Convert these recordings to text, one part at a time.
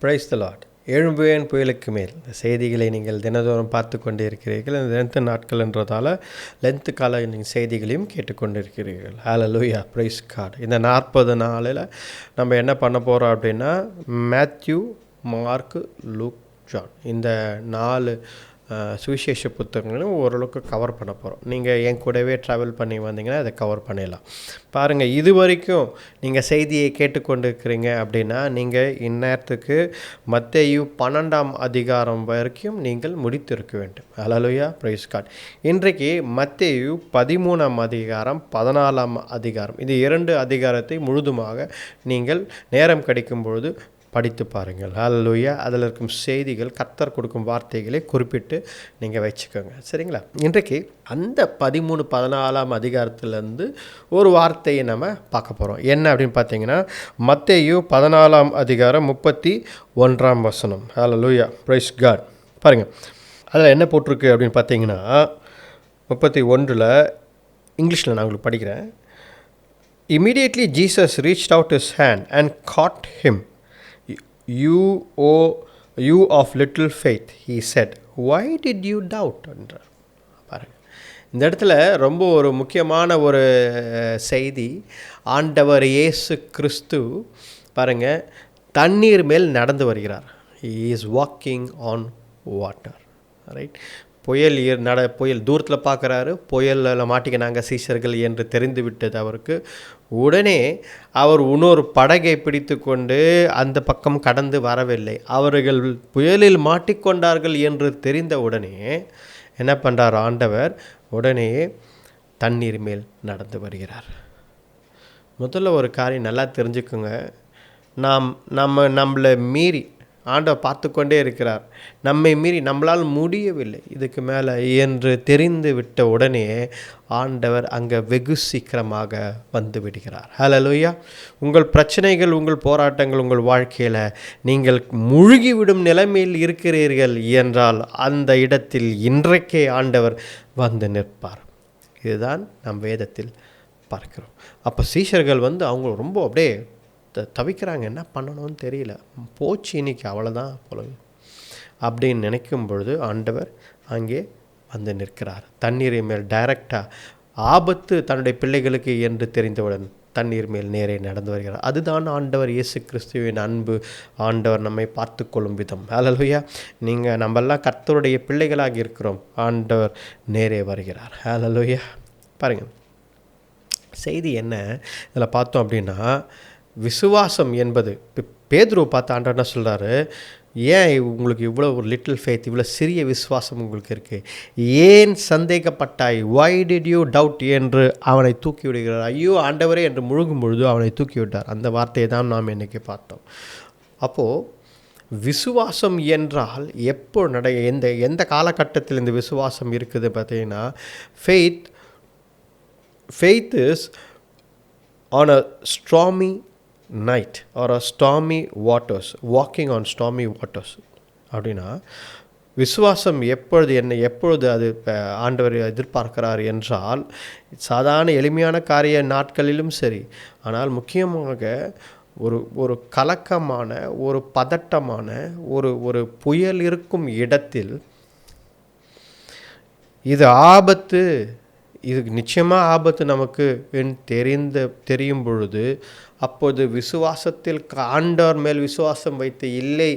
Praise the Lord. எழும்புவேன் புயலுக்கு மேல் இந்த செய்திகளை நீங்கள் தினதோறும் பார்த்து கொண்டே இருக்கிறீர்கள். இந்த லென்த்து நாட்கள் என்றதால் லென்த்து கால நீங்கள் செய்திகளையும் கேட்டுக்கொண்டிருக்கிறீர்கள். ஹல்லேலூயா, பிரைஸ் காட். இந்த 40 நாளில் நம்ம என்ன பண்ண போகிறோம் அப்படின்னா, மேத்யூ, மார்க்கு, லூக், ஜான் இந்த 4 சுவிசேஷ புத்தகங்களும் ஓரளவுக்கு கவர் பண்ண போகிறோம். நீங்கள் என் கூடவே ட்ராவல் பண்ணி வந்தீங்கன்னா அதை கவர் பண்ணிடலாம். பாருங்கள், இது வரைக்கும் நீங்கள் செய்தியை கேட்டுக்கொண்டிருக்கிறீங்க அப்படின்னா நீங்கள் இந்நேரத்துக்கு மத்தேயு 12ஆம் அதிகாரம் வரைக்கும் நீங்கள் முடித்திருக்க வேண்டும். ஹல்லேலூயா, பிரைஸ் காட். இன்றைக்கு மத்தேயு 13ஆம் அதிகாரம், 14ஆம் அதிகாரம், இது 2 அதிகாரத்தை முழுதுமாக நீங்கள் நேரம் கிடைக்கும் பொழுது படித்து பாருங்கள். ஹல்லேலூயா. அதில் இருக்கும் செய்திகள், கர்த்தர் கொடுக்கும் வார்த்தைகளை குறிப்பிட்டு நீங்கள் வச்சுக்கோங்க, சரிங்களா? இன்றைக்கு அந்த 13, 14ஆம் அதிகாரத்திலேருந்து ஒரு வார்த்தையை நம்ம பார்க்க போகிறோம். என்ன அப்படின்னு பார்த்தீங்கன்னா, மத்தேயு 14ஆம் அதிகாரம் 31ஆம் வசனம். ஹல்லேலூயா, பிரைஸ் காட். பாருங்கள், அதில் என்ன போட்டிருக்கு அப்படின்னு பார்த்தீங்கன்னா, 31 இங்கிலீஷில் நான் உங்களுக்கு படிக்கிறேன். Immediately Jesus reached out his hand and caught him. You of little faith, he said, why did you doubt? என்றார். பாருங்கள், இந்த இடத்துல ரொம்ப ஒரு முக்கியமான ஒரு செய்தி. ஆண்டவர் இயேசு கிறிஸ்து பாருங்கள், தண்ணீர் மேல் நடந்து வருகிறார். he is walking on water, right? புயல் தூரத்தில் பார்க்குறாரு. புயலில் மாட்டிக்கினாங்க சீஷர்கள் என்று தெரிந்து விட்டது அவருக்கு. உடனே அவர் இன்னொரு படகை பிடித்து கொண்டு அந்த பக்கம் கடந்து வரவில்லை. அவர்கள் புயலில் மாட்டிக்கொண்டார்கள் என்று தெரிந்த உடனே என்ன பண்ணுறார் ஆண்டவர்? உடனே தண்ணீர் மேல் நடந்து வருகிறார். முதல்ல ஒரு காரியம் நல்லா தெரிஞ்சுக்குங்க. நம்மளை மீறி ஆண்டவர் பார்த்து கொண்டே இருக்கிறார். நம்மை மீறி நம்மளால் முடியவில்லை இதுக்கு மேலே என்று தெரிந்து விட்ட உடனே ஆண்டவர் அங்கே வெகு சீக்கிரமாக வந்து விடுகிறார். ஹல்லேலூயா. உங்கள் பிரச்சனைகள், உங்கள் போராட்டங்கள், உங்கள் வாழ்க்கையில் நீங்கள் முழுகிவிடும் நிலைமையில் இருக்கிறீர்கள் என்றால் அந்த இடத்தில் இன்றைக்கே ஆண்டவர் வந்து நிற்பார். இதுதான் நம் வேதத்தில் பார்க்கிறோம். அப்போ சீஷர்கள் அவங்க ரொம்ப அப்படியே தவிக்கிறாங்க, என்ன பண்ணணும்னு தெரியல, போச்சு இன்னைக்கு அவ்வளோதான் போல அப்படின்னு நினைக்கும் பொழுது ஆண்டவர் அங்கே வந்து நிற்கிறார். தண்ணீரை மேல் டைரக்டாக ஆபத்து தன்னுடைய பிள்ளைகளுக்கு என்று தெரிந்தவுடன் தண்ணீர் மேல் நேரே நடந்து வருகிறார். அதுதான் ஆண்டவர் இயேசு கிறிஸ்துவின் அன்பு. ஆண்டவர் நம்மை பார்த்து கொள்ளும் விதம். ஹல்லேலூயா. நம்மெல்லாம் கர்த்தருடைய பிள்ளைகளாக இருக்கிறோம். ஆண்டவர் நேரே வருகிறார். ஹல்லேலூயா. பாருங்கள், செய்தி என்ன இதில் பார்த்தோம் அப்படின்னா, விசுவாசம் என்பது பேதுருவை பார்த்து ஆண்டவர் என்ன சொல்கிறாரு? ஏன் உங்களுக்கு இவ்வளோ ஒரு லிட்டில் ஃபேத், இவ்வளோ சிறிய விசுவாசம் உங்களுக்கு இருக்குது, ஏன் சந்தேகப்பட்டாய், why did you doubt என்று அவனை தூக்கி விடுகிறார். ஐயோ ஆண்டவரே என்று முழுகும் பொழுது அவனை தூக்கி விட்டார். அந்த வார்த்தையை தான் நாம் இன்றைக்கி பார்த்தோம். அப்போது விசுவாசம் என்றால் எப்போ எந்த காலகட்டத்தில் இந்த விசுவாசம் இருக்குது பார்த்தீங்கன்னா, faith is on a stormy night or a stormy waters, walking on stormy waters. அப்படின்னா விசுவாசம் எப்பொழுது அது ஆண்டவர் எதிர்பார்க்கிறார் என்றால், சாதாரண எளிமையான காரிய நாட்களிலும் சரி, ஆனால் முக்கியமாக ஒரு கலக்கமான, ஒரு பதட்டமான, ஒரு புயல் இருக்கும் இடத்தில் இது ஆபத்து, இது நிச்சயமாக ஆபத்து நமக்கு தெரியும் பொழுது, அப்போது விசுவாசத்தில் ஆண்டவர் மேல் விசுவாசம் வைத்து, இல்லை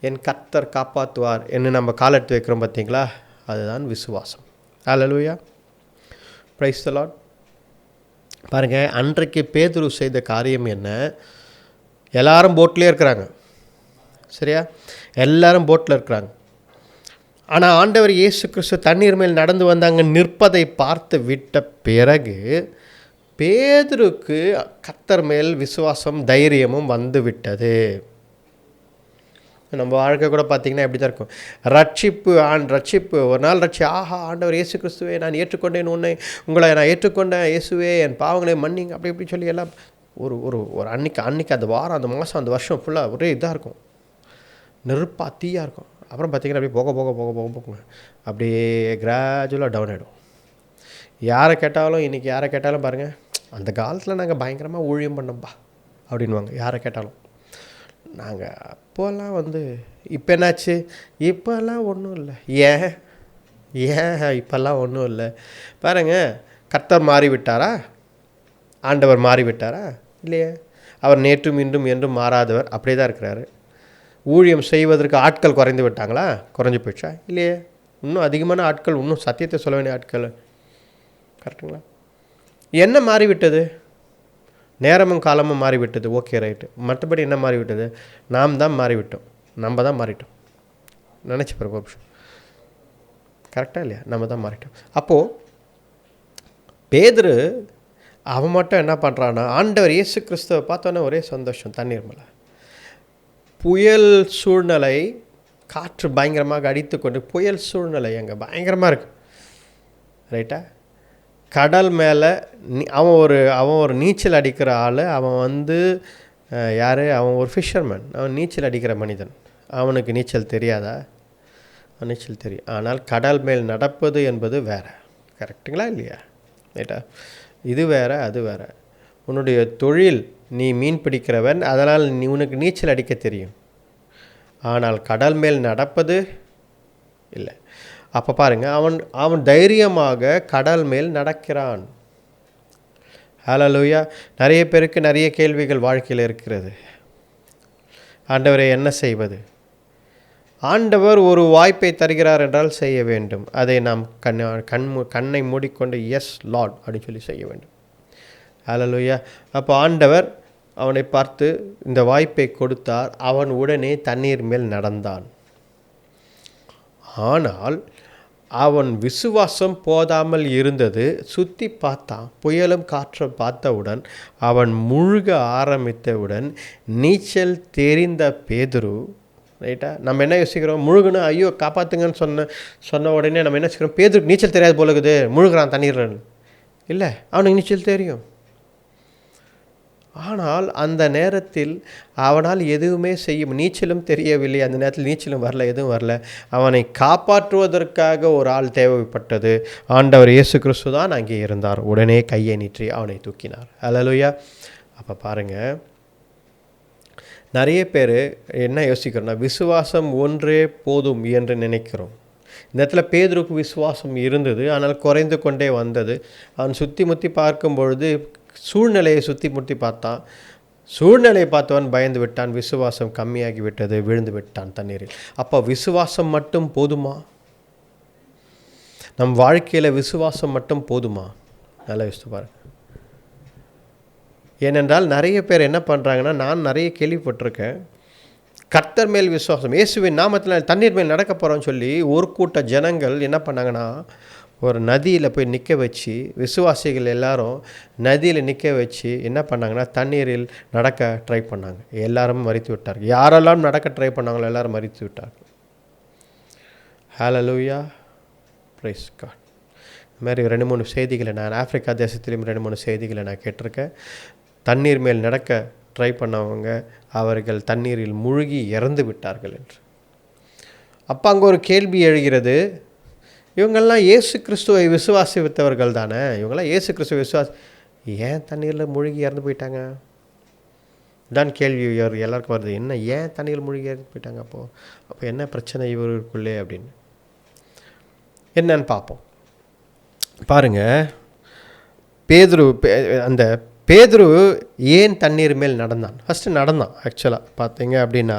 என் கர்த்தர் காப்பாற்றுவார் என்று நம்ம காலெடுத்து வைக்கிறோம் பார்த்தீங்களா, அதுதான் விசுவாசம். ஹல்லேலூயா, பிரைஸ் தி லார்ட். பாருங்கள், அன்றைக்கு பேதுரு செய்த காரியம் என்ன? எல்லாரும் போட்லேயே இருக்கிறாங்க, சரியா? எல்லாரும் போட்டில் இருக்கிறாங்க. ஆனால் ஆண்டவர் இயேசு கிறிஸ்து தண்ணீர் மேல் நடந்து வந்தாங்க நிற்பதை பார்த்து விட்ட பிறகு பேதுருக்கு கர்த்தர் மேல் விசுவாசம், தைரியமும் வந்து விட்டது. நம்ம வாழ்க்கை கூட பார்த்திங்கன்னா எப்படி தான் இருக்கும். ரட்சிப்பு ஒரு நாள் ஆஹா ஆண்டவர் இயேசு கிறிஸ்துவே நான் ஏற்றுக்கொண்டேன், உங்களை நான் ஏற்றுக்கொண்டேன், இயேசுவே என் பாவங்களை மன்னிங்க, அப்படி இப்படி சொல்லி எல்லாம் ஒரு அன்னைக்கு அந்த வாரம், அந்த மாதம், அந்த வருஷம் ஃபுல்லாக ஒரே இதாக இருக்கும், நெருப்பா தீயாக இருக்கும். அப்புறம் பார்த்திங்கன்னா அப்படியே போக அப்படியே கிராஜுவலாக டவுன் ஆகிடும். இன்றைக்கி யாரை கேட்டாலும் பாருங்கள், அந்த காலத்தில் நாங்கள் பயங்கரமாக ஊழியம் பண்ணோம்பா அப்படின்வாங்க. யாரை கேட்டாலும் நாங்கள் அப்போல்லாம் இப்போ என்னாச்சு? இப்போல்லாம் ஒன்றும் இல்லை. ஏன் இப்போல்லாம் ஒன்றும் இல்லை. பாருங்கள், கர்த்தர் மாறிவிட்டாரா? ஆண்டவர் மாறிவிட்டாரா? இல்லையே. அவர் நேற்றும் இன்றும் என்றும் மாறாதவர், அப்படியே தான் இருக்கிறாரு. ஊழியம் செய்வதற்கு ஆட்கள் குறைந்து விட்டாங்களா? குறைஞ்சி போயிடுச்சா? இல்லையே. இன்னும் அதிகமான ஆட்கள், இன்னும் சத்தியத்தை சொல்ல வேண்டிய ஆட்கள். கரெக்டுங்களா? என்ன மாறிவிட்டது? நேரமும் காலமும் மாறிவிட்டது. Okay, right. மற்றபடி என்ன மாறிவிட்டது? நாம் தான் மாறிவிட்டோம். நம்ம தான் மாறிட்டோம். நினச்சி பாருங்க ஒரு நிமிஷம். கரெக்டாக இல்லையா? நம்ம தான் மாறிட்டோம். அப்போது பேதுரு அவன் மட்டும் என்ன பண்ணுறான்னா, ஆண்டவர் இயேசு கிறிஸ்துவை பார்த்தோன்னே ஒரே சந்தோஷம். தண்ணீர் மேலே புயல் சூழ்நிலை, காற்று பயங்கரமாக அடித்து கொண்டு, புயல் சூழ்நிலை அங்கே பயங்கரமாக இருக்குது. ரைட்டா? கடல் மேலே அவன் ஒரு நீச்சல் அடிக்கிற ஆள். அவன் யார்? அவன் ஒரு ஃபிஷர்மேன். அவன் நீச்சல் அடிக்கிற மனிதன். அவனுக்கு நீச்சல் தெரியாதா? நீச்சல் தெரியும். ஆனால் கடல் மேல் நடப்பது என்பது வேறு. கரெக்டுங்களா இல்லையா? ரைட்டா? இது வேறு, அது வேறு. உன்னுடைய தொழில், நீ மீன் பிடிக்கிறவன், அதனால் உனக்கு நீச்சல் அடிக்க தெரியும். ஆனால் கடல் மேல் நடப்பது இல்லை. அப்போ பாருங்கள், அவன் தைரியமாக கடல் மேல் நடக்கிறான். ஹல்லேலூயா. நிறைய பேருக்கு நிறைய கேள்விகள் வாழ்க்கையில் இருக்கிறது. ஆண்டவரை என்ன செய்வது? ஆண்டவர் ஒரு வாய்ப்பை தருகிறார் என்றால் செய்ய வேண்டும். அதை நாம் கண்ணை மூடிக்கொண்டு எஸ் லார்ட் அப்படின்னு சொல்லி செய்ய வேண்டும். ஹல்லேலூயா. அப்போ ஆண்டவர் அவனை பார்த்து இந்த வாய்ப்பை கொடுத்தார். அவன் உடனே தண்ணீர் மேல் நடந்தான். ஆனால் அவன் விசுவாசம் போதாமல் இருந்தது. சுற்றி பார்த்தான். புயலும் காற்றும் பார்த்தவுடன் அவன் முழுக ஆரம்பித்தவுடன் நீச்சல் தெரிந்த பேதுரு, ரைட்டா? நம்ம என்ன யோசிக்கிறோம்? முழுகுனா ஐயோ காப்பாற்றுங்கன்னு சொன்ன உடனே நம்ம என்ன யோசிக்கிறோம்? பேதுருக்கு நீச்சல் தெரியாது போல இருக்குது, முழுகிறான் தண்ணீர்ல. இல்லை, அவனுக்கு நீச்சல் தெரியும். ஆனால் அந்த நேரத்தில் அவனால் எதுவுமே நீச்சலும் தெரியவில்லை. அந்த நேரத்தில் நீச்சலும் வரல, எதுவும் வரல. அவனை காப்பாற்றுவதற்காக ஒரு ஆள் தேவைப்பட்டது. ஆண்டவர் இயேசு கிறிஸ்து தான் அங்கே இருந்தார். உடனே கையை நீட்டி அவனை தூக்கினார். ஹல்லேலூயா. அப்போ பாருங்கள், நிறைய பேர் என்ன யோசிக்கிறோன்னா, விசுவாசம் ஒன்றே போதும் என்று நினைக்கிறோம். இந்த இடத்துல பேதுருக்கு விசுவாசம் இருந்தது, ஆனால் குறைந்து கொண்டே வந்தது. அவன் சுற்றி முற்றி பார்க்கும் பொழுது சூழ்நிலையை சுற்றி முற்றி பார்த்தான். சூழ்நிலையை பார்த்தவன் பயந்து விட்டான். விசுவாசம் கம்மியாகி விட்டது, விழுந்து விட்டான் தண்ணீரில். அப்போ விசுவாசம் மட்டும் போதுமா? நம் வாழ்க்கையில் விசுவாசம் மட்டும் போதுமா? நல்லா யோசித்து பாருங்க. ஏனென்றால் நிறைய பேர் என்ன பண்ணுறாங்கன்னா, நான் நிறைய கேள்விப்பட்டிருக்கேன், கர்த்தர் மேல் விசுவாசம், இயேசுவின் நாமத்தில் தண்ணீர் மேல் நடக்க போகிறோன்னு சொல்லி ஒரு கூட்ட ஜனங்கள் என்ன பண்ணாங்கன்னா, ஒரு நதியில் போய் நிற்க வச்சு, விசுவாசிகள் எல்லாரும் நதியில் நிற்க வச்சு என்ன பண்ணாங்கன்னா, தண்ணீரில் நடக்க ட்ரை பண்ணாங்க. எல்லாரும் மரித்து விட்டார்கள். யாரெல்லாம் நடக்க ட்ரை பண்ணாங்களோ எல்லாரும் மரித்து விட்டார்கள். ஹல்லேலூயா, பிரைஸ் காட். இந்த மாதிரி 2-3 செய்திகளை நான் ஆப்பிரிக்கா தேசத்திலையும் 2-3 செய்திகளை நான் கேட்டிருக்கேன். தண்ணீர் மேல் நடக்க ட்ரை பண்ணவங்க அவர்கள் தண்ணீரில் மூழ்கி இறந்து விட்டார்கள் என்று. அப்போ அங்கே ஒரு கேள்வி எழுகிறது, இவங்கெல்லாம் இயேசு கிறிஸ்துவை விசுவாசித்தவர்கள் தானே, இவங்கெல்லாம் இயேசு கிறிஸ்துவை ஏன் தண்ணீரில் மூழ்கி இறந்து போயிட்டாங்க? தான் கேள்வி எல்லாருக்கும் வருது. என்ன, ஏன் தண்ணீரில் மூழ்கி இறந்து போயிட்டாங்க? அப்போ என்ன பிரச்சனை இவருக்குள்ளே அப்படின்னு என்னன்னு பார்ப்போம். பாருங்கள், பேதுரு ஏன் தண்ணீர் மேல் நடந்தான்? ஃபஸ்ட்டு நடந்தான். ஆக்சுவலாக பார்த்தீங்க அப்படின்னா,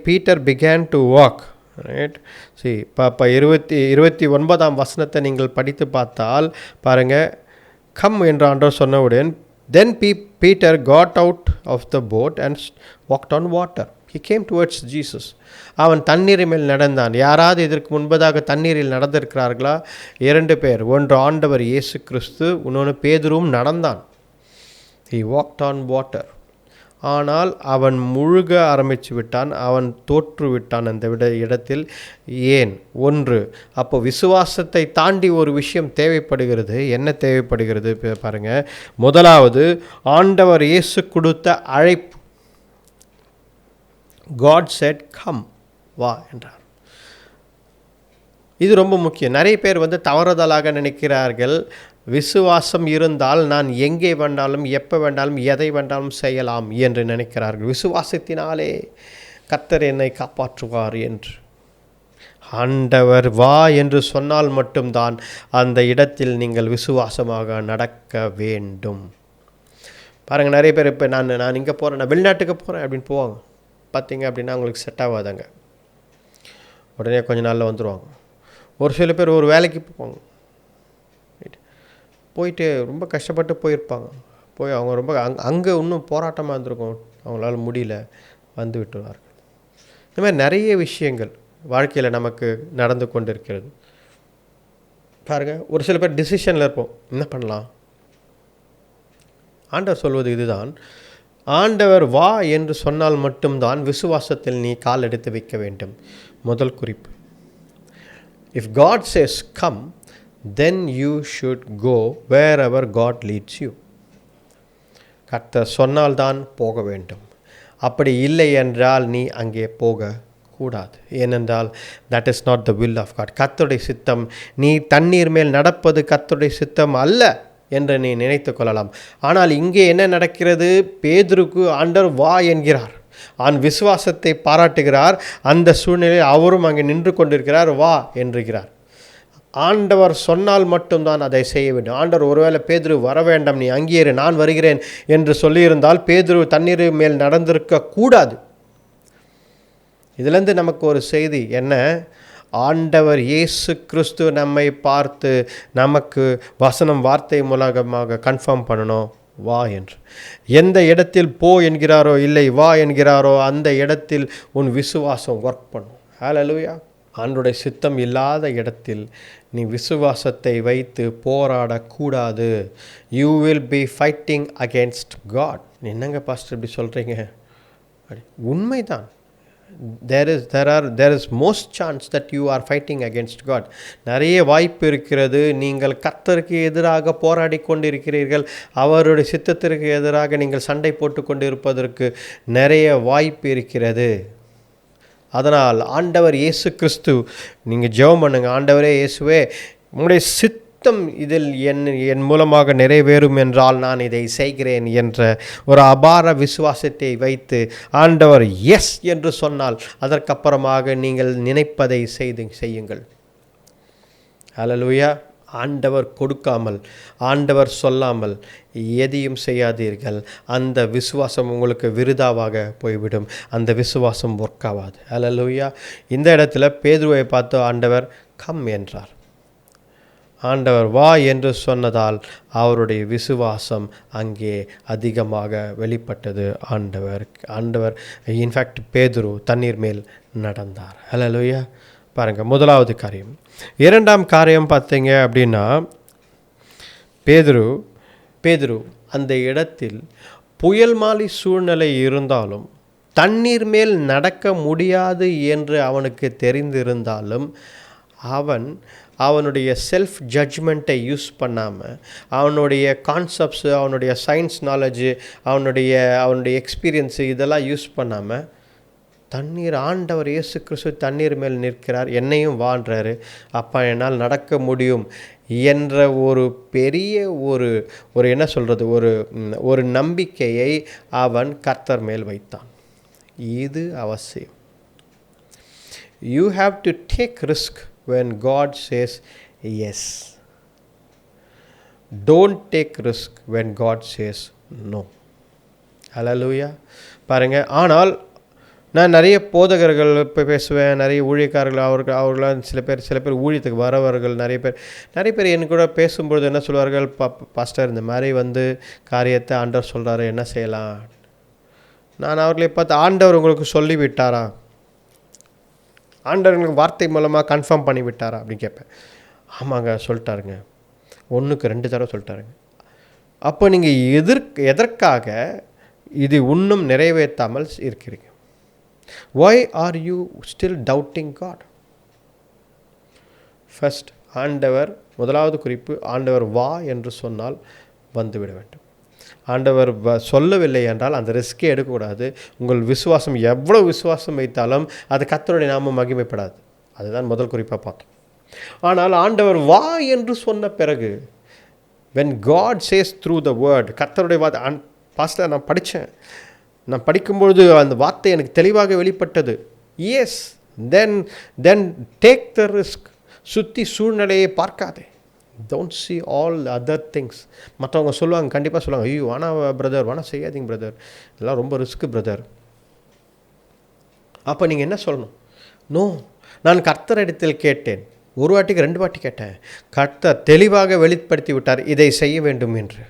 Peter began to walk, right. சரி, இப்போ 29ஆம் வசனத்தை நீங்கள் படித்து பார்த்தால் பாருங்கள், கம் என்று ஆண்டவர் சொன்னவுடன், தென் Peter got out of the boat and walked on water. He came towards Jesus. அவன் தண்ணீர் மேல் நடந்தான். யாராவது இதற்கு முன்பதாக தண்ணீரில் நடந்திருக்கிறார்களா? 2 பேர். ஒன்று ஆண்டவர் இயேசு கிறிஸ்து, இன்னொன்று பேதுருவும் நடந்தான். He walked on water. ஆனால் அவன் முழுக ஆரம்பித்து விட்டான். அவன் தோற்று விட்டான் அந்த இடத்தில். ஏன்? ஒன்று, அப்போ விசுவாசத்தை தாண்டி ஒரு விஷயம் தேவைப்படுகிறது. என்ன தேவைப்படுகிறது பாருங்கள். முதலாவது, ஆண்டவர் இயேசு கொடுத்த அழைப்பு. God said come, வா என்றார். இது ரொம்ப முக்கியம். நிறைய பேர் தவறுதலாக நினைக்கிறார்கள், விசுவாசம் இருந்தால் நான் எங்கே வேண்டாலும் எப்போ வேண்டாலும் எதை வேண்டாலும் செய்யலாம் என்று நினைக்கிறார்கள். விசுவாசத்தினாலே கர்த்தர் என்னை காப்பாற்றுவார் என்று. ஆண்டவர் வா என்று சொன்னால் மட்டும்தான் அந்த இடத்தில் நீங்கள் விசுவாசமாக நடக்க வேண்டும். பாருங்கள், நிறைய பேர் இப்போ நான் இங்கே போகிறேன், நான் வெளிநாட்டுக்கு போகிறேன் அப்படின்னு போவாங்க. பார்த்தீங்க அப்படின்னா அவங்களுக்கு செட் ஆகாதாங்க. உடனே கொஞ்ச நாளில் வந்துடுவாங்க. ஒரு சில பேர் ஒரு வேலைக்கு போவாங்க, போயிட்டு ரொம்ப கஷ்டப்பட்டு போயிருப்பாங்க. போய் அவங்க ரொம்ப அங்கே இன்னும் போராட்டமாக இருந்திருக்கும், அவங்களால முடியல, வந்து விட்டுவார்கள். இந்த மாதிரி நிறைய விஷயங்கள் வாழ்க்கையில் நமக்கு நடந்து கொண்டு இருக்கிறது. பாருங்கள், ஒரு சில பேர் டிசிஷனில் இருப்போம், என்ன பண்ணலாம். ஆண்டவர் சொல்வது இதுதான், ஆண்டவர் வா என்று சொன்னால் மட்டும்தான் விசுவாசத்தில் நீ கால் எடுத்து வைக்க வேண்டும். முதல் குறிப்பு, if God says come, then you should go wherever God leads you. கர்த்தர் சொன்னால்தான் போக வேண்டும். அப்படி இல்லை என்றால் நீ அங்கே போக கூடாது. ஏனென்றால் that is not the will of God. கர்த்தருடைய சித்தம், நீ தண்ணீர் மேல் நடப்பது கர்த்தருடைய சித்தம் அல்ல என்று நீ நினைத்து கொள்ளலாம். ஆனால் இங்கே என்ன நடக்கிறது? பேதுருக்கு ஆண்டவர் வா என்கிறார். விசுவாசத்தை பாராட்டுகிறார். அந்த சூழ்நிலையில் அவரும் அங்கே நின்று கொண்டிருக்கிறார். வா என்றுகிறார். ஆண்டவர் சொன்னால் மட்டும்தான் அதை செய்ய வேண்டும். ஆண்டவர் ஒருவேளை பேதுரு வர வேண்டாம், நீ அங்கேயே நான் வருகிறேன் என்று சொல்லியிருந்தால் பேதுரு தண்ணீர் மேல் நடந்திருக்க கூடாது. இதிலிருந்து நமக்கு ஒரு செய்தி என்ன? ஆண்டவர் இயேசு கிறிஸ்து நம்மை பார்த்து நமக்கு வசனம் வார்த்தை மூலமாக கன்ஃபார்ம் பண்ணணும், வா என்று. எந்த இடத்தில் போ என்கிறாரோ இல்லை வா என்கிறாரோ அந்த இடத்தில் உன் விசுவாசம் ஒர்க் பண்ணும். ஹல்லேலூயா. ஆண்டவருடைய சித்தம் இல்லாத இடத்தில் நீ விசுவாசத்தை வைத்து போராடக்கூடாது. You will be fighting against God. என்னங்க பாஸ்டர் இப்படி சொல்கிறீங்க? உண்மைதான். there is most chance that you are fighting against God. நிறைய வாய்ப்பு இருக்கிறது. நீங்கள் கர்த்தருக்கு எதிராக போராடி கொண்டிருக்கிறீர்கள். அவருடைய சித்தத்திற்கு எதிராக நீங்கள் சண்டை போட்டு கொண்டு இருப்பதற்கு நிறைய வாய்ப்பு இருக்கிறது. அதனால் ஆண்டவர் இயேசு கிறிஸ்து, நீங்கள் ஜெபம் பண்ணுங்க, ஆண்டவரே இயேசுவே, உங்களுடைய சித்தம் இதில் என் மூலமாக நிறைவேறும் என்றால் நான் இதை செய்கிறேன் என்ற ஒரு அபார விசுவாசத்தை வைத்து ஆண்டவர் எஸ் என்று சொன்னால் அதற்கப்புறமாக நீங்கள் நினைப்பதை செய்யுங்கள். ஹல்லேலூயா. ஆண்டவர் கொடுக்காமல், ஆண்டவர் சொல்லாமல் எதையும் செய்யாதீர்கள். அந்த விசுவாசம் உங்களுக்கு விருதாவாக போய்விடும். அந்த விசுவாசம் ஒர்க் ஆகாது. ஹல்லேலூயா. இந்த இடத்துல பேதுருவை பார்த்து ஆண்டவர் கம் என்றார். ஆண்டவர் வா என்று சொன்னதால் அவருடைய விசுவாசம் அங்கே அதிகமாக வெளிப்பட்டது. ஆண்டவர் இன்ஃபேக்ட் பேதுரு தண்ணீர் மேல் நடந்தார். ஹல்லேலூயா. பாருங்கள், முதலாவது காரியம். இரண்டாம் காரியம் பார்த்தீங்க அப்படின்னா, பேதுரு அந்த இடத்தில் புயல் மாலி சூழ்நிலை இருந்தாலும், தண்ணீர் மேல் நடக்க முடியாது என்று அவனுக்கு தெரிந்திருந்தாலும், அவனுடைய செல்ஃப் ஜட்ஜ்மெண்ட்டை யூஸ் பண்ணாமல், அவனுடைய கான்செப்ட்ஸு, அவனுடைய சயின்ஸ் நாலேஜு, அவனுடைய எக்ஸ்பீரியன்ஸு இதெல்லாம் யூஸ் பண்ணாமல் தண்ணீர், ஆண்டவர் இயேசு கிறிஸ்து தண்ணீர் மேல் நிற்கிறார், என்னையும் வான்றாரு, அப்போ என்னால் நடக்க முடியும் என்ற ஒரு பெரிய ஒரு என்ன சொல்கிறது, ஒரு நம்பிக்கையை அவன் கர்த்தர் மேல் வைத்தான். இது அவசியம். You have to take risk when God says yes. Don't take risk when God says no. Hallelujah. பாருங்கள், ஆனால் நான் நிறைய போதகர்கள் இப்போ பேசுவேன், நிறைய ஊழியக்காரர்கள், அவர்களாம் சில பேர் ஊழியத்துக்கு வரவர்கள் நிறைய பேர் என் கூட பேசும்பொழுது என்ன சொல்வார்கள், பாஸ்டர் இந்த மாதிரி காரியத்தை ஆண்டவர் சொல்கிறாரு, என்ன செய்யலாம்? நான் அவர்களை பார்த்து, ஆண்டவர் உங்களுக்கு சொல்லிவிட்டாரா? ஆண்டவர் உங்களுக்கு வார்த்தை மூலமாக கன்ஃபார்ம் பண்ணி விட்டாரா அப்படின்னு கேட்பேன். ஆமாங்க சொல்லிட்டாருங்க, 1க்கு 2 தடவை சொல்லிட்டாருங்க. அப்போ நீங்கள் எதற்காக இது இன்னும் நிறைவேற்றாமல் இருக்கிறீங்க? Why are you still doubting God? First, ஆண்டவர், முதலாவது குறிப்பு, ஆண்டவர் வா என்று சொன்னால் வந்துவிட வேண்டும். ஆண்டவர் சொல்லவில்லை என்றால் அந்த ரிஸ்கே எடுக்கக்கூடாது. உங்கள் விசுவாசம் எவ்வளோ விசுவாசம் வைத்தாலும் அது கர்த்தருடைய நாமம் மகிமைப்படாது. அதுதான் முதல் குறிப்பாக பார்த்தோம். ஆனால் ஆண்டவர் வா என்று சொன்ன பிறகு when God says through the word, கர்த்தருடைய வார்த்தை, பாஸ்டர் நான் படிக்கும்பொழுது அந்த வார்த்தை எனக்கு தெளிவாக வெளிப்பட்டது. Yes, then take the risk. சுற்றி சூழ்நிலையை பார்க்காதே. Don't see all other things. மற்றவங்க சொல்லுவாங்க, கண்டிப்பாக சொல்லுவாங்க, ஐயோ வேணா பிரதர், வேணா செய்யாதீங்க பிரதர், இதெல்லாம் ரொம்ப ரிஸ்க்கு பிரதர். அப்போ நீங்கள் என்ன சொல்லணும்? நோ, நான் கர்த்தரிடத்தில் கேட்டேன், ஒரு வாட்டிக்கு 2 வாட்டி கேட்டேன். கர்த்தர் தெளிவாக வெளிப்படுத்தி விட்டார், இதை செய்ய வேண்டும் என்று.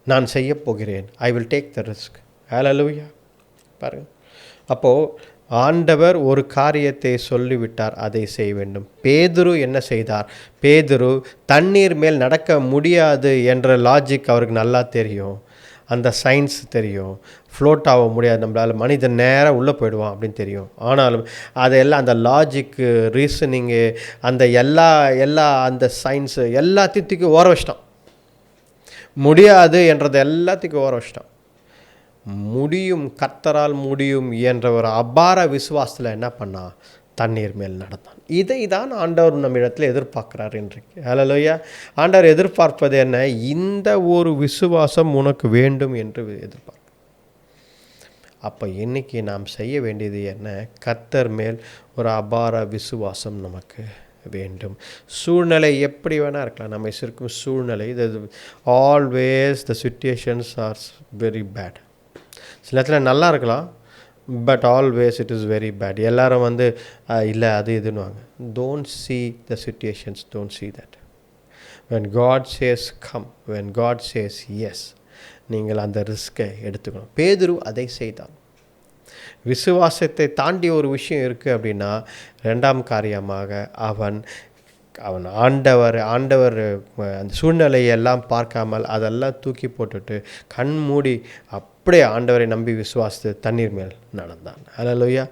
நான் செய்ய போகிறேன். I will take the risk. ஹல்லேலூயா. பாருங்கள், அப்போது ஆண்டவர் ஒரு காரியத்தை சொல்லிவிட்டார், அதை செய்ய வேண்டும். பேதுரு என்ன செய்தார்? பேதுரு தண்ணீர் மேல் நடக்க முடியாது என்ற லாஜிக் அவருக்கு நல்லா தெரியும், அந்த சயின்ஸ் தெரியும். ஃப்ளோட் ஆக முடியாது, நம்மளால் மனிதன் நேராக உள்ளே போயிடுவான் அப்படின்னு தெரியும். ஆனாலும் அதெல்லாம் அந்த லாஜிக்கு, ரீசனிங்கு, அந்த எல்லா அந்த சயின்ஸு எல்லாத்தையும் ஓர வச்சிட்டான். முடியாது என்றது எல்லாத்துக்கும் ஓர வச்சிட்டான். முடியும், கர்த்தரால் முடியும் என்ற ஒரு அபார விசுவாசத்தில் என்ன பண்ணா? தண்ணீர் மேல் நடந்தான். இதை தான் ஆண்டவர் நம்ம இடத்துல எதிர்பார்க்குறார் இன்றைக்கு. ஹல்லேலூயா. ஆண்டவர் எதிர்பார்ப்பது என்ன? இந்த ஒரு விசுவாசம் உனக்கு வேண்டும் என்று எதிர்பார்ப்பார். அப்போ இன்னைக்கு நாம் செய்ய வேண்டியது என்ன? கர்த்தர் மேல் ஒரு அபார விசுவாசம் நமக்கு வேண்டும். சூழ்நிலை எப்படி வேணால் இருக்கலாம், நம்ம இருக்கும் சூழ்நிலை, always the situations are very bad. சில நேரத்தில் நல்லா இருக்கலாம், but always it is very bad. எல்லாரும் இல்லை அது இதுன்னுவாங்க. Don't see the situations, don't see that. when God says come, when God says yes, நீங்கள் அந்த ரிஸ்கை எடுத்துக்கணும். பேதுரு அதை செய்தான். விசுவாசத்தை தாண்டி ஒரு விஷயம் இருக்குது அப்படின்னா, 2ஆம் காரியமாக அவன் ஆண்டவர் அந்த சூழ்நிலையெல்லாம் பார்க்காமல் அதெல்லாம் தூக்கி போட்டுட்டு கண் மூடி அப்படியே ஆண்டவரை நம்பி விசுவாசித்து தண்ணீர் மேல் நடந்தான். ஹல்லேலூயா.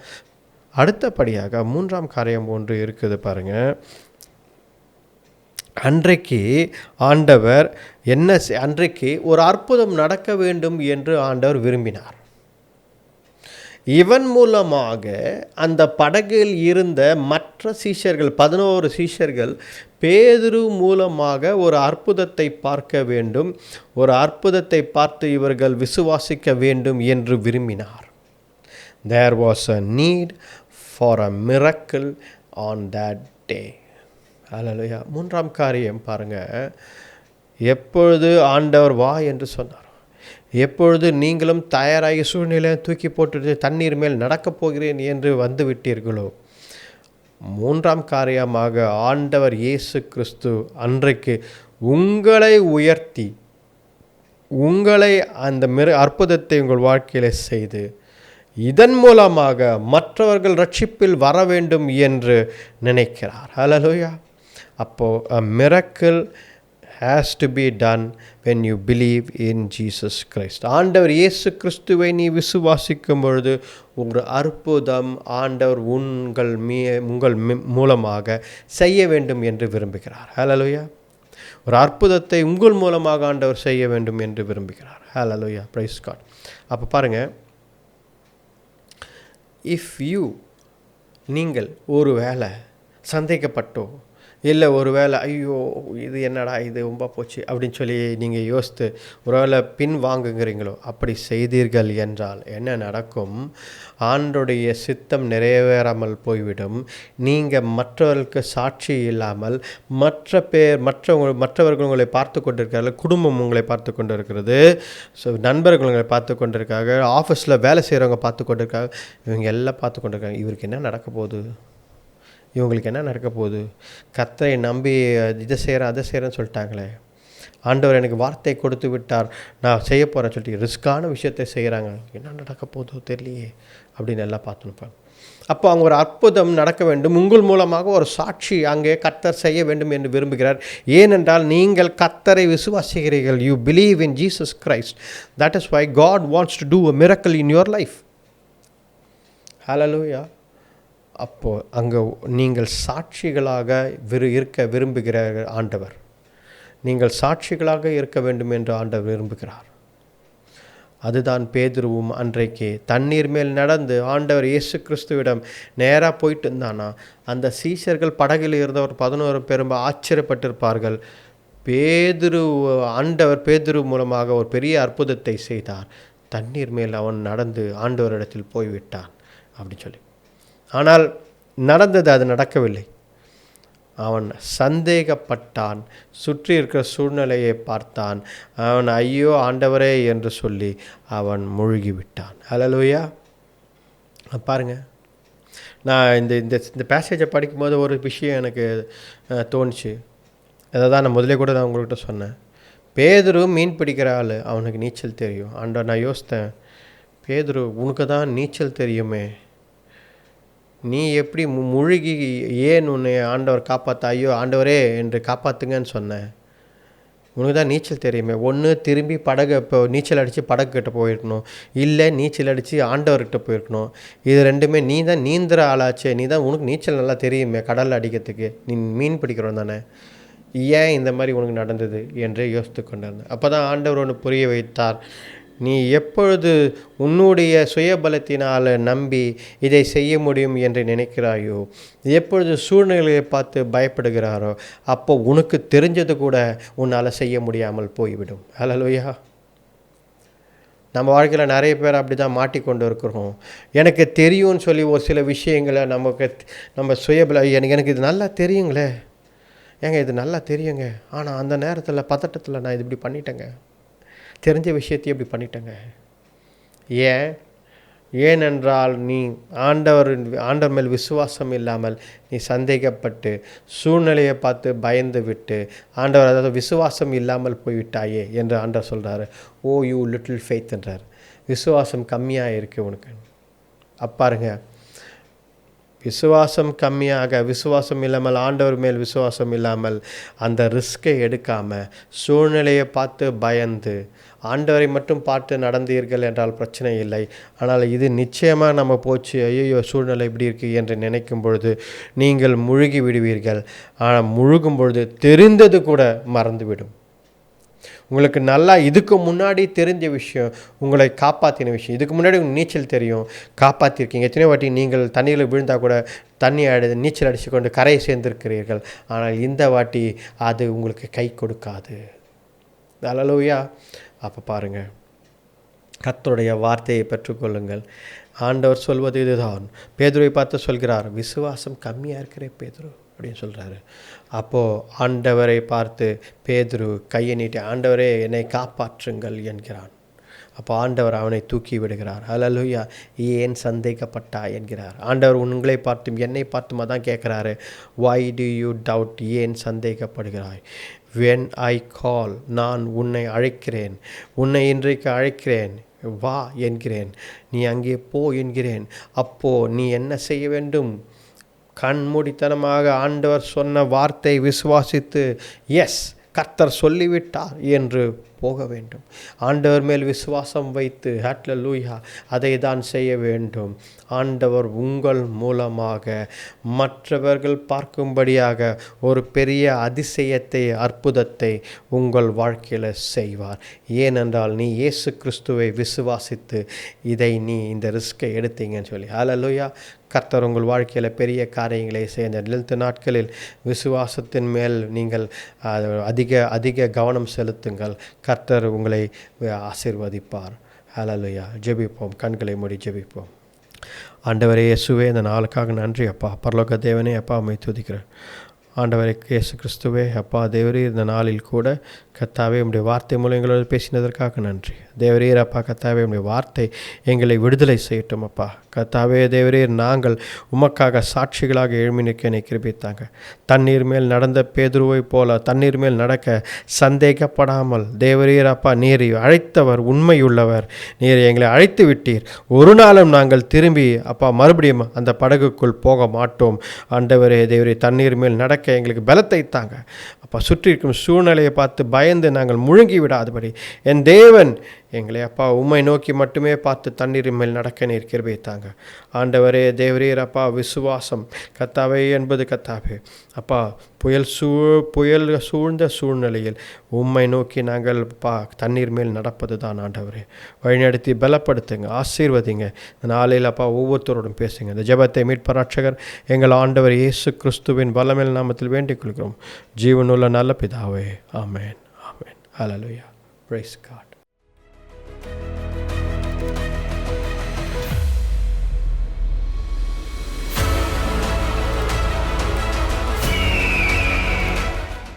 அடுத்தபடியாக 3ஆம் காரியம் ஒன்று இருக்குது பாருங்கள். அன்றைக்கு ஆண்டவர் அன்றைக்கு ஒரு அற்புதம் நடக்க வேண்டும் என்று ஆண்டவர் விரும்பினார். இவன் மூலமாக அந்த படகில் இருந்த மற்ற சீஷர்கள், 11 சீஷர்கள், பேதுரு மூலமாக ஒரு அற்புதத்தை பார்க்க வேண்டும், ஒரு அற்புதத்தை பார்த்து இவர்கள் விசுவாசிக்க வேண்டும் என்று விரும்பினார். There was a need for a miracle on that day. ஹல்லேலூயா. 3ஆம் காரியம் பாருங்கள். எப்பொழுது ஆண்டவர் வா என்று சொன்னார், எப்பொழுது நீங்களும் தயாராகி சூழ்நிலையை தூக்கி போட்டு தண்ணீர் மேல் நடக்கப் போகிறேன் என்று வந்து விட்டீர்களோ, 3ஆம் காரியமாக ஆண்டவர் இயேசு கிறிஸ்து அன்றைக்கு உங்களை உயர்த்தி, உங்களை அந்த அற்புதத்தை உங்கள் வாழ்க்கையில் செய்து, இதன் மூலமாக மற்றவர்கள் ரட்சிப்பில் வர வேண்டும் என்று நினைக்கிறார். ஹல்லேலூயா. அப்போது a miracle has to be done when you believe in Jesus Christ. ஆண்டவர் இயேசு கிறிஸ்துவை நீ விசுவாசிக்கும் பொழுது ஒரு அற்புதம் ஆண்டவர் உங்கள் மூலமாக செய்ய வேண்டும் என்று விரும்புகிறார். ஹல்லேலூயா. ஒரு அற்புதத்தை உங்கள் மூலமாக ஆண்டவர் செய்ய வேண்டும் என்று விரும்புகிறார். ஹல்லேலூயா. Praise God. அப்போ பாருங்கள், நீங்கள் ஒரு வேளை சந்தேகப்பட்டோ, இல்லை ஒரு வேளை ஐயோ இது என்னடா இது ரொம்ப போச்சு அப்படின்னு சொல்லி நீங்கள் யோசித்து ஒரு வேளை பின் வாங்குங்கிறீங்களோ, அப்படி செய்தீர்கள் என்றால் என்ன நடக்கும்? ஆண்டோடைய சித்தம் நிறைவேறாமல் போய்விடும். நீங்கள் மற்றவர்களுக்கு சாட்சி இல்லாமல் மற்றவர்கள் உங்களை பார்த்து கொண்டிருக்கிறார்கள், குடும்பம் உங்களை பார்த்து கொண்டு இருக்கிறது, ஸோ நண்பர்கள் உங்களை பார்த்து கொண்டிருக்காங்க, ஆஃபீஸில் வேலை செய்கிறவங்க பார்த்து கொண்டிருக்காங்க, இவங்க எல்லாம் பார்த்து கொண்டிருக்காங்க. இவருக்கு என்ன நடக்க போகுது, இவங்களுக்கு என்ன நடக்க போகுது? கர்த்தரை நம்பி இதை செய்கிறேன் அதை செய்கிறேன்னு சொல்லிட்டாங்களே, ஆண்டவர் எனக்கு வார்த்தை கொடுத்து விட்டார், நான் செய்ய போகிறேன்னு சொல்லிட்டு ரிஸ்க்கான விஷயத்தை செய்கிறாங்க, என்ன நடக்க போதோ தெரியலையே அப்படின்னு எல்லாம் பார்த்துனுப்பாங்க. அப்போ அங்கே ஒரு அற்புதம் நடக்க வேண்டும், உங்கள் மூலமாக ஒரு சாட்சி அங்கே கர்த்தர் செய்ய வேண்டும் என்று விரும்புகிறார். ஏனென்றால் நீங்கள் கர்த்தரை விசுவாசிக்கிறீர்கள். You believe in Jesus Christ. That is why God wants to do a miracle in your life. ஹல்லேலூயா. அப்போது அங்கே நீங்கள் சாட்சிகளாக இருக்க விரும்புகிறார்கள் ஆண்டவர். நீங்கள் சாட்சிகளாக இருக்க வேண்டும் என்று ஆண்டவர் விரும்புகிறார். அதுதான் பேதுருவும் அன்றைக்கு தண்ணீர் மேல் நடந்து ஆண்டவர் இயேசு கிறிஸ்துவிடம் நேராக போயிட்டு இருந்தானா, அந்த சீஷர்கள் படகில் இருந்தவர் 11 பேரும் ஆச்சரியப்பட்டிருப்பார்கள். ஆண்டவர் பேதுரு மூலமாக ஒரு பெரிய அற்புதத்தை செய்தார். தண்ணீர் மேல் அவன் நடந்து ஆண்டவரிடத்தில் போய்விட்டான் அப்படின்னு சொல்லி. ஆனால் நடந்தது, அது நடக்கவில்லை. அவன் சந்தேகப்பட்டான், சுற்றி இருக்கிற சூழ்நிலையை பார்த்தான். அவன் ஐயோ ஆண்டவரே என்று சொல்லி அவன் மூழ்கிவிட்டான். ஹல்லேலூயா. பாருங்க, நான் இந்த இந்த இந்த பேசேஜை படிக்கும்போது ஒரு விஷயம் எனக்கு தோணுச்சு. அதை தான் நான் முதலே கூட உங்கள்கிட்ட சொன்னேன். பேதுரு மீன் பிடிக்கிற ஆள், அவனுக்கு நீச்சல் தெரியும். நான் யோசித்தேன், பேதுரு உனக்கு தான் நீச்சல் தெரியுமே, நீ எப்படி முழுகி ஏன் உன்னை ஆண்டவர் காப்பாற்ற ஐயோ ஆண்டவரே என்று காப்பாற்றுங்கன்னு சொன்னேன்? உனக்கு தான் நீச்சல் தெரியுமே. ஒன்று திரும்பி இப்போ நீச்சல் அடித்து படகுக்கிட்ட போயிருக்கணும், இல்லை நீச்சல் அடித்து ஆண்டவர்கிட்ட போயிருக்கணும். இது ரெண்டுமே நீ தான் நீந்துற ஆளாச்சே, நீ தான், உனக்கு நீச்சல் நல்லா தெரியுமே கடலில் அடிக்கிறதுக்கு, நீ மீன் பிடிக்கிறோம் தானே, ஏன் இந்த மாதிரி உனக்கு நடந்தது என்று யோசித்து கொண்டிருந்தேன். அப்போ தான் ஆண்டவர் ஒன்று புரிய வைத்தார். நீ எப்பொழுது உன்னுடைய சுயபலத்தினால் நம்பி இதை செய்ய முடியும் என்று நினைக்கிறாயோ, எப்பொழுது சூழ்நிலையை பார்த்து பயப்படுகிறாரோ, அப்போ உனக்கு தெரிஞ்சது கூட உன்னால் செய்ய முடியாமல் போய்விடும். ஹல்லேலூயா. நம்ம வாழ்க்கையில் நிறைய பேர் அப்படி தான் மாட்டிக்கொண்டு இருக்கிறோம். எனக்கு தெரியும்னு சொல்லி ஒரு சில விஷயங்களை நம்ம சுயபல எனக்கு இது நல்லா தெரியுங்களே, ஏங்க இது நல்லா தெரியுங்க, ஆனால் அந்த நேரத்தில் பதட்டத்தில் நான் இது இப்படி பண்ணிட்டேங்க, தெரிஞ்ச விஷயத்தையும் இப்படி பண்ணிட்டேங்க. ஏனென்றால் நீ ஆண்டவர் மேல் விசுவாசம் இல்லாமல் நீ சந்தேகப்பட்டு சூழ்நிலையை பார்த்து பயந்து விட்டு ஆண்டவர், அதாவது விசுவாசம் இல்லாமல் போய்விட்டாயே என்று ஆண்டவர் சொல்கிறாரு. ஓ யூ லிட்டில் ஃபெய்த் என்றார். விசுவாசம் கம்மியாக இருக்குது உனக்கு. அப்பாருங்க, விசுவாசம் இல்லாமல், ஆண்டவர் மேல் விசுவாசம் இல்லாமல் அந்த ரிஸ்கை எடுக்காமல் சூழ்நிலையை பார்த்து பயந்து ஆண்டவரை மட்டும் பார்த்து நடந்தீர்கள் என்றால் பிரச்சனை இல்லை. ஆனால் இது நிச்சயமாக நம்ம போச்சு, ஐயோ சூழ்நிலை இப்படி இருக்குது என்று நினைக்கும் பொழுது நீங்கள் முழுகி விடுவீர்கள். ஆனால் முழுகும் பொழுது தெரிந்தது கூட மறந்துவிடும். உங்களுக்கு நல்லா இதுக்கு முன்னாடி தெரிஞ்ச விஷயம், உங்களை காப்பாற்றின விஷயம், இதுக்கு முன்னாடி உங்களுக்கு நீச்சல் தெரியும், காப்பாற்றிருக்கீங்க. எத்தனையோ வாட்டி நீங்கள் தண்ணியில் விழுந்தால் கூட நீச்சல் அடித்து கொண்டு கரையை சேர்ந்திருக்கிறீர்கள். ஆனால் இந்த வாட்டி அது உங்களுக்கு கை கொடுக்காது. ஹல்லேலூயா. அப்போ பாருங்கள், கர்த்தருடைய வார்த்தையை பெற்றுக்கொள்ளுங்கள். ஆண்டவர் சொல்வது இதுதான். பேதுருவை பார்த்து சொல்கிறார், விசுவாசம் கம்மியாக இருக்கிற பேதுரு அப்படின்னு சொல்கிறாரு. அப்போது ஆண்டவரை பார்த்து பேதுரு கையை நீட்டி, ஆண்டவரே என்னை காப்பாற்றுங்கள் என்கிறான். அப்போ ஆண்டவர் அவனை தூக்கி விடுகிறார். ஹல்லேலூயா. ஏன் சந்தேகப்பட்டா என்கிறார். ஆண்டவர் உங்களை பார்த்தும் என்னை பார்த்துமா தான் கேட்குறாரு, why do you doubt, ஏன் சந்தேகப்படுகிறாய்? when I call, நான் உன்னை அழைக்கிறேன், உன்னை இன்றைக்கு அழைக்கிறேன், வா என்கிறேன், நீ அங்கே போ என்கிறேன். அப்போது நீ என்ன செய்ய வேண்டும்? கண்மூடித்தனமாக ஆண்டவர் சொன்ன வார்த்தை விசுவாசித்து, எஸ் கர்த்தர் சொல்லிவிட்டார் என்று போக வேண்டும். ஆண்டவர் மேல் விசுவாசம் வைத்து, ஹல்லேலூயா, அதை தான் செய்ய வேண்டும். ஆண்டவர் உங்கள் மூலமாக மற்றவர்கள் பார்க்கும்படியாக ஒரு பெரிய அதிசயத்தை, அற்புதத்தை உங்கள் வாழ்க்கையில் செய்வார். ஏனென்றால் நீ இயேசு கிறிஸ்துவை விசுவாசித்து இந்த ரிஸ்கை எடுத்தீங்கன்னு சொல்லி. ஹல்லேலூயா. கர்த்தர் உங்கள் வாழ்க்கையில் பெரிய காரியங்களை செய்ய இந்த நாட்களில் விசுவாசத்தின் மேல் நீங்கள் அதிக கவனம் செலுத்துங்கள். கர்த்தர் உங்களை ஆசீர்வதிப்பார். ஹல்லேலூயா. ஜெபிப்போம். கண்களை மூடி ஜெபிப்போம். ஆண்டவரே இயேசுவே, இந்த நாளுக்காக நன்றி அப்பா. பரலோக தேவனே அப்பா, உம்மை துதிக்கிறேன். ஆண்டவரே இயேசு கிறிஸ்துவே அப்பா, தேவரீர் இந்த நாளில் கூட கர்த்தாவே உம்முடைய வார்த்தை மூலம் எங்களோடு பேசினதற்காக நன்றி. தேவரீர் அப்பா கர்த்தாவே உம்முடைய வார்த்தை எங்களை விடுதலை செய்யட்டும் அப்பா. கர்த்தாவே தேவரீர், நாங்கள் உமக்காக சாட்சிகளாக எழுமி நிற்க என்னை கிருபித்தாங்க. தண்ணீர் மேல் நடந்த பேதுருவை போல தண்ணீர் மேல் நடக்க சந்தேகப்படாமல் தேவரீர் அப்பா, நீர் அழைத்தவர் உண்மையுள்ளவர், நீர் எங்களை அழைத்து விட்டீர். ஒரு நாளும் நாங்கள் திரும்பி அப்பா மறுபடியும் அந்த படகுக்குள் போக மாட்டோம். ஆண்டவரே தேவரே, தண்ணீர் மேல் நடக்க எங்களுக்கு பலத்தை தாங்க அப்பா. சுற்றி இருக்கும் சூழ்நிலையை பார்த்து பயந்து நாங்கள் முழுங்கி விடாதபடி என் தேவன் எங்களை அப்பா உம்மை நோக்கி மட்டுமே பார்த்து தண்ணீர் மேல் நடக்க நீர் கிருபை தாங்க. ஆண்டவரே தேவரீர் அப்பா விசுவாசம் கத்தாவே என்பது கத்தாவே அப்பா புயல் சூழ்ந்த சூழ்நிலையில் உம்மை நோக்கி நாங்கள் அப்பா தண்ணீர் மேல் நடப்பது தான் ஆண்டவரே. வழிநடத்தி பலப்படுத்துங்க, ஆசீர்வதிங்க. இந்த நாளையில் அப்பா ஒவ்வொருத்தரோடும் பேசுங்க. இந்த ஜெபத்தை மீட்பர் ரட்சகர் எங்கள் ஆண்டவர் இயேசு கிறிஸ்துவின் வல்லமையில் நாமத்தில் வேண்டிக் கொள்கிறோம் ஜீவனுள்ள நல்ல பிதாவே. ஆமென், ஆமென். ஹல்லேலூயா. Praise God.